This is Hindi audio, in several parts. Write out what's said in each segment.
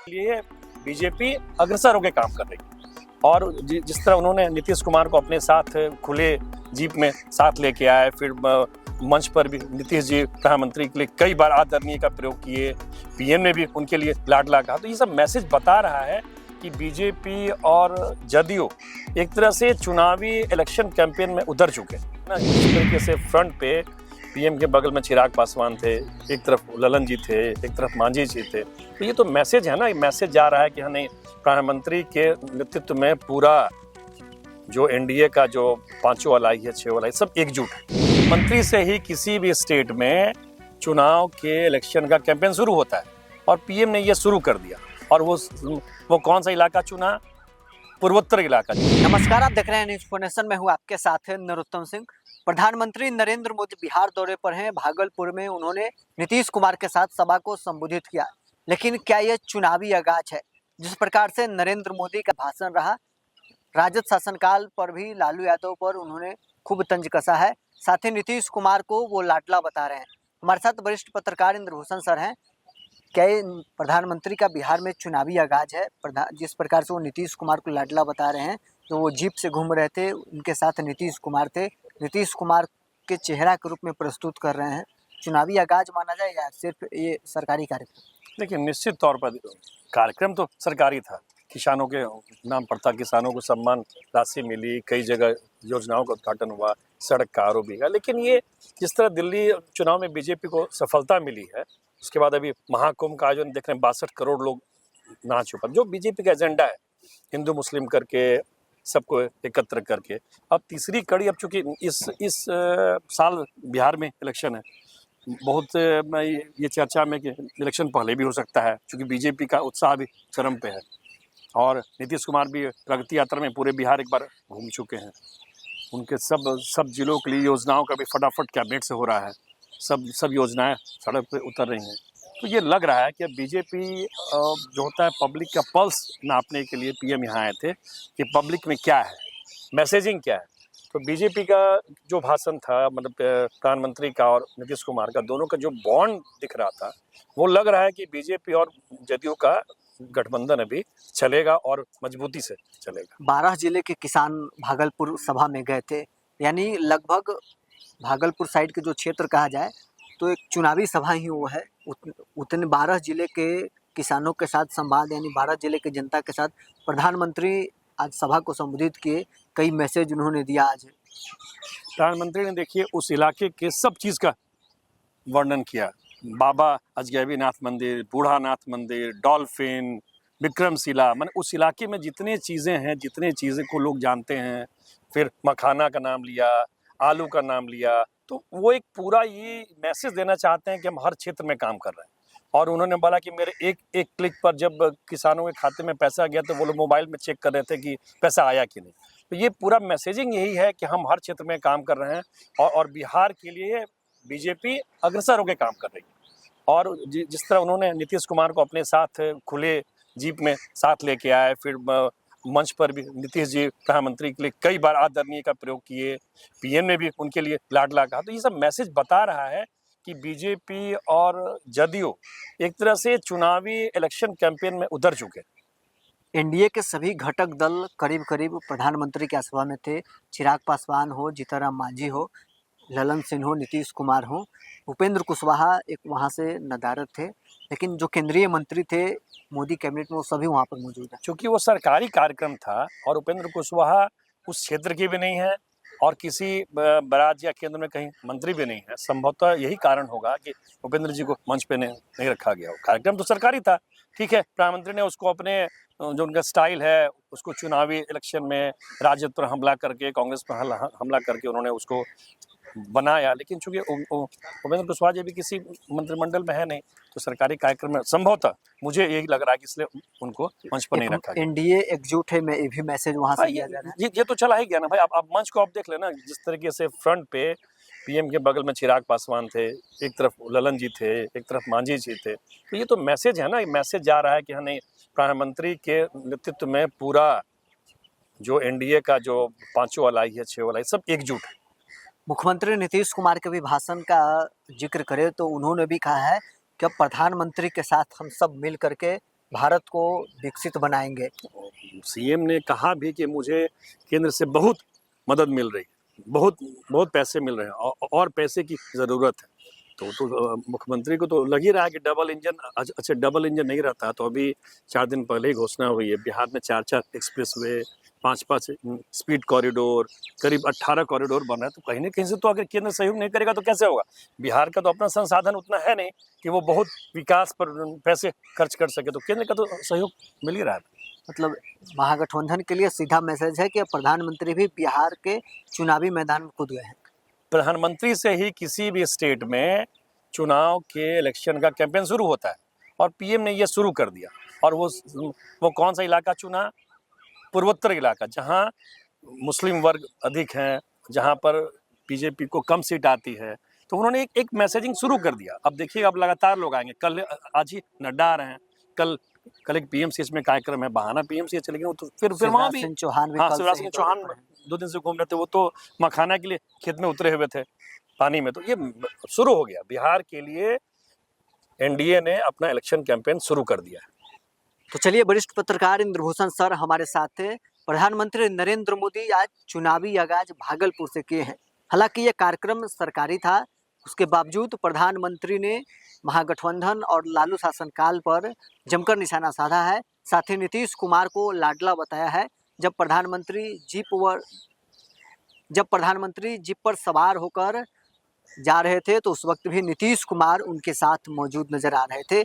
लिए बीजेपी अग्रसर होकर काम कर रही है। और जिस तरह उन्होंने नीतीश कुमार को अपने साथ खुले जीप में साथ लेके आए, फिर मंच पर भी नीतीश जी प्रधानमंत्री के लिए कई बार आदरणीय का प्रयोग किए, पीएम ने भी उनके लिए लाडला कहा। तो ये सब मैसेज बता रहा है कि बीजेपी और जदयू एक तरह से चुनावी इलेक्शन कैंपेन में उतर चुके हैं ना। इस तरीके से फ्रंट पे पीएम के बगल में चिराग पासवान थे, एक तरफ ललन जी थे, एक तरफ मांझी जी थे। तो ये तो मैसेज है ना, ये मैसेज जा रहा है कि नहीं, प्रधानमंत्री के नेतृत्व में पूरा जो एनडीए का जो पांचों अलाई है, छह अलाई, सब एकजुट है। मंत्री से ही किसी भी स्टेट में चुनाव के इलेक्शन का कैंपेन शुरू होता है और पीएम ने ये शुरू कर दिया। और वो कौन सा इलाका चुना? पूर्वोत्तर इलाका। नमस्कार, आप देख रहे हैं न्यूज़ नेशन में हूँ आपके साथ है नरोत्तम सिंह। प्रधानमंत्री नरेंद्र मोदी बिहार दौरे पर हैं। भागलपुर में उन्होंने नीतीश कुमार के साथ सभा को संबोधित किया। लेकिन क्या यह चुनावी आगाज है? जिस प्रकार से नरेंद्र मोदी का भाषण रहा, राजद शासनकाल पर भी लालू यादव पर उन्होंने खूब तंज कसा है। साथ ही नीतीश कुमार को वो लाडला बता रहे हैं। हमारे साथ वरिष्ठ पत्रकार इंद्रभूषण सर हैं। क्या प्रधानमंत्री का बिहार में चुनावी आगाज है? जिस प्रकार से वो नीतीश कुमार को लाडला बता रहे हैं, तो वो जीप से घूम रहे थे, उनके साथ नीतीश कुमार थे, नीतीश कुमार के चेहरा के रूप में प्रस्तुत कर रहे हैं। चुनावी आगाज माना जाए या सिर्फ ये सरकारी कार्यक्रम? देखिए, निश्चित तौर पर कार्यक्रम तो सरकारी था। किसानों के नाम पर था, किसानों को सम्मान राशि मिली, कई जगह योजनाओं का उद्घाटन हुआ, सड़क का आरोप भी हुआ। लेकिन ये जिस तरह दिल्ली चुनाव में बीजेपी को सफलता मिली है, उसके बाद अभी महाकुंभ का आयोजन देख रहे हैं, 62 करोड़ लोग नाच ऊपर। जो बीजेपी का एजेंडा है, हिंदू मुस्लिम करके सबको एकत्र करके, अब तीसरी कड़ी, अब चूंकि इस साल बिहार में इलेक्शन है, बहुत ये चर्चा में कि इलेक्शन पहले भी हो सकता है, क्योंकि बीजेपी का उत्साह भी चरम पे है। और नीतीश कुमार भी प्रगति यात्रा में पूरे बिहार एक बार घूम चुके हैं। उनके सब जिलों के लिए योजनाओं का भी फटाफट कैबिनेट से हो रहा है, सब योजनाएं सड़क पे उतर रही हैं। तो ये लग रहा है कि अब बीजेपी जो होता है, पब्लिक का पल्स नापने के लिए पीएम यहाँ आए थे कि पब्लिक में क्या है, मैसेजिंग क्या है। तो बीजेपी का जो भाषण था, मतलब प्रधानमंत्री का और नीतीश कुमार का, दोनों का जो बॉन्ड दिख रहा था, वो लग रहा है कि बीजेपी और जदयू का गठबंधन अभी चलेगा और मजबूती से चलेगा। 12 जिले के किसान भागलपुर सभा में गए थे, यानी लगभग भागलपुर साइड के जो क्षेत्र कहा जाए तो एक चुनावी सभा ही वो है। उतने 12 जिले के किसानों के साथ संवाद, यानी 12 जिले के जनता के साथ प्रधानमंत्री आज सभा को संबोधित किए। कई मैसेज उन्होंने दिया। आज प्रधानमंत्री ने, देखिए, उस इलाके के सब चीज़ का वर्णन किया। बाबा अजगैबीनाथ मंदिर, बूढ़ानाथ मंदिर, डॉल्फिन, विक्रमशिला, मैंने उस इलाके में जितने चीज़ें हैं, जितने चीज़ें को लोग जानते हैं, फिर मखाना का नाम लिया, आलू का नाम लिया। तो वो एक पूरा ये मैसेज देना चाहते हैं कि हम हर क्षेत्र में काम कर रहे हैं। और उन्होंने बोला कि मेरे एक क्लिक पर जब किसानों के खाते में पैसा गया तो वो लोग मोबाइल में चेक कर रहे थे कि पैसा आया कि नहीं। तो ये पूरा मैसेजिंग यही है कि हम हर क्षेत्र में काम कर रहे हैं और बिहार के लिए बीजेपी अग्रसर होकर काम कर रही है। और जिस तरह उन्होंने नीतीश कुमार को अपने साथ खुले जीप में साथ लेके आए, फिर मंच पर भी नीतीश जी प्रधानमंत्री के लिए कई बार आदरणीय का प्रयोग किए, पीएम ने भी उनके लिए लाडला कहा। तो ये सब मैसेज बता रहा है कि बीजेपी और जदयू एक तरह से चुनावी इलेक्शन कैंपेन में उतर चुके हैं। एनडीए के सभी घटक दल करीब करीब प्रधानमंत्री की सभा में थे। चिराग पासवान हो, जीतनराम मांझी हो, ललन सिंह हो, नीतीश कुमार हो, उपेंद्र कुशवाहा एक वहाँ से नदारद थे। लेकिन जो केंद्रीय मंत्री थे मोदी कैबिनेट में, वो सभी वहाँ पर मौजूद हैं। क्योंकि वो सरकारी कार्यक्रम था और उपेंद्र कुशवाहा उस क्षेत्र के भी नहीं है और किसी राज्य या केंद्र में कहीं मंत्री भी नहीं है। संभवतः यही कारण होगा कि उपेंद्र जी को मंच पे नहीं रखा गया हो। कार्यक्रम तो सरकारी था, ठीक है। प्रधानमंत्री ने उसको अपने जो उनका स्टाइल है, उसको चुनावी इलेक्शन में राजद पर हमला करके, कांग्रेस पर हमला करके उन्होंने उसको बनाया। लेकिन चूंकि उपेंद्र कुशवाहा जी भी किसी मंत्रिमंडल में है नहीं, तो सरकारी कार्यक्रम में संभवतः मुझे यही लग रहा है कि इसलिए उनको मंच पर नहीं रखा गया। एनडीए एकजुट है, मैं ये भी मैसेज वहाँ से दिया जा रहा है। ये तो चला ही गया ना भाई। आप मंच को आप देख लेना, जिस तरीके से फ्रंट पे पीएम के बगल में चिराग पासवान थे, एक तरफ ललन जी थे, एक तरफ मांझी जी थे। तो ये तो मैसेज है ना, ये मैसेज जा रहा है कि नहीं, प्रधानमंत्री के नेतृत्व में पूरा जो एनडीए का जो पांचों अलाई है, छह अलाई, सब एकजुट है। मुख्यमंत्री नीतीश कुमार के भी भाषण का जिक्र करें तो उन्होंने भी कहा है कि अब प्रधानमंत्री के साथ हम सब मिल करके भारत को विकसित बनाएंगे। सीएम ने कहा भी कि मुझे केंद्र से बहुत मदद मिल रही है, बहुत बहुत पैसे मिल रहे हैं और पैसे की ज़रूरत है। तो मुख्यमंत्री को तो लग ही रहा है कि डबल इंजन, अच्छा डबल इंजन नहीं रहता तो अभी 4 दिन पहले ही घोषणा हुई है बिहार में 4-4 एक्सप्रेसवे, 5-5 स्पीड कॉरिडोर, करीब 18 कॉरिडोर बन रहा है। तो कहीं ना कहीं से तो अगर केंद्र सहयोग नहीं करेगा तो कैसे होगा। बिहार का तो अपना संसाधन उतना है नहीं कि वो बहुत विकास पर पैसे खर्च कर सके, तो केंद्र का तो सहयोग मिल ही रहा है। मतलब महागठबंधन के लिए सीधा मैसेज है कि प्रधानमंत्री भी बिहार के चुनावी मैदान में कूद गए हैं। प्रधानमंत्री से ही किसी भी स्टेट में चुनाव के इलेक्शन का कैंपेन शुरू होता है और पीएम ने ये शुरू कर दिया। और वो कौन सा इलाका चुना, पूर्वोत्तर इलाका, जहां मुस्लिम वर्ग अधिक हैं, जहां पर बीजेपी को कम सीट आती है, तो उन्होंने एक मैसेजिंग शुरू कर दिया। अब देखिए अब लगातार लोग आएंगे, कल आज ही नड्डा आ रहे हैं, कल एक पीएमसीएच में कार्यक्रम है, बहाना पीएमसीएच, लेकिन वो तो फिर वहाँ भी चौहान भी शिवराज सिंह चौहान 2 दिन से घूम रहे थे, वो तो मखाना के लिए खेत में उतरे हुए थे पानी में। तो ये शुरू हो गया बिहार के लिए, एनडीए ने अपना इलेक्शन कैंपेन शुरू कर दिया है। तो चलिए, वरिष्ठ पत्रकार इंद्रभूषण सर हमारे साथ थे। प्रधानमंत्री नरेंद्र मोदी आज चुनावी आगाज भागलपुर से किए हैं। हालांकि ये कार्यक्रम सरकारी था, उसके बावजूद प्रधानमंत्री ने महागठबंधन और लालू शासनकाल पर जमकर निशाना साधा है। साथ ही नीतीश कुमार को लाडला बताया है। जब प्रधानमंत्री जीप पर सवार होकर जा रहे थे तो उस वक्त भी नीतीश कुमार उनके साथ मौजूद नजर आ रहे थे।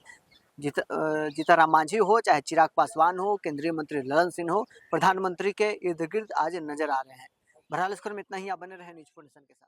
जीतनराम मांझी हो, चाहे चिराग पासवान हो, केंद्रीय मंत्री ललन सिंह हो, प्रधानमंत्री के इर्द गिर्द आज नजर आ रहे हैं। बहरहाल इस क्रम में इतना ही। आप बने रहे न्यूज़ 24 के साथ।